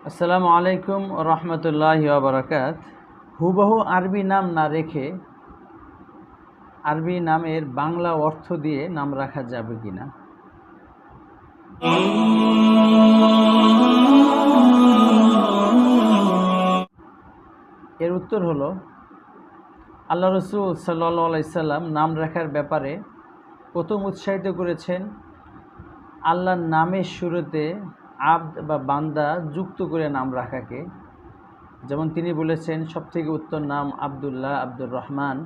আসসালামু আলাইকুম রহমতুল্লাহি ওয়া বারাকাত। হুবহু আরবি নাম না রেখে আরবি নামের বাংলা অর্থ দিয়ে নাম রাখা যাবে কিনা? এর উত্তর হলো, আল্লাহ রসুল সাল্লাল্লাহু আলাইহি সাল্লাম নাম রাখার ব্যাপারে প্রথম উৎসাহিত করেছেন আল্লাহর নামের শুরুতে আব্দ বা বান্দা যুক্ত করে নাম রাখাকে। যেমন তিনি বলেছেন, সবথেকে উত্তম নাম আবদুল্লাহ, আব্দুর রহমান।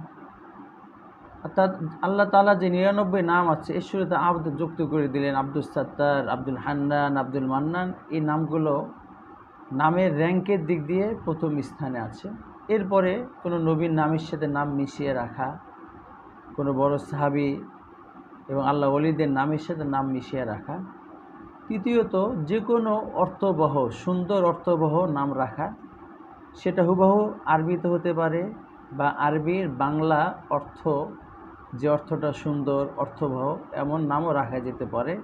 অর্থাৎ আল্লাহ তাআলা যে ৯৯ নাম আছে এর শুরুতে আব্দ যুক্ত করে দিলেন। আব্দুস সাত্তার, আব্দুল হান্নান, আব্দুল মান্নান, এই নামগুলো নামের র্যাঙ্কের দিক দিয়ে প্রথম স্থানে আছে। এরপরে কোনো নবীর নামের সাথে নাম মিশিয়ে রাখা, কোনো বড় সাহাবী এবং আল্লাহ ওলিদের নামের সাথে নাম মিশিয়ে রাখা। তৃতীয়ত, যে কোনো অর্থবহ, সুন্দর অর্থবহ নাম রাখা, সেটা হুবহু আরবিতে হতে পারে বা আরবির বাংলা অর্থ, যে অর্থটা সুন্দর অর্থবহ, এমন নামও রাখা যেতে পারে।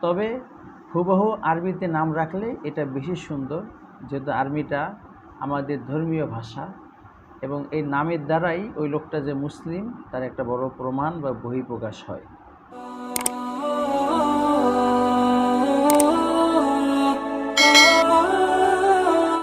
তবে হুবহু আরবিতে নাম রাখলে এটা বেশি সুন্দর, যেহেতু আরবিটা আমাদের ধর্মীয় ভাষা এবং এই নামের দ্বারাই ওই লোকটা যে মুসলিম তার একটা বড় প্রমাণ বা বহিঃপ্রকাশ হয়।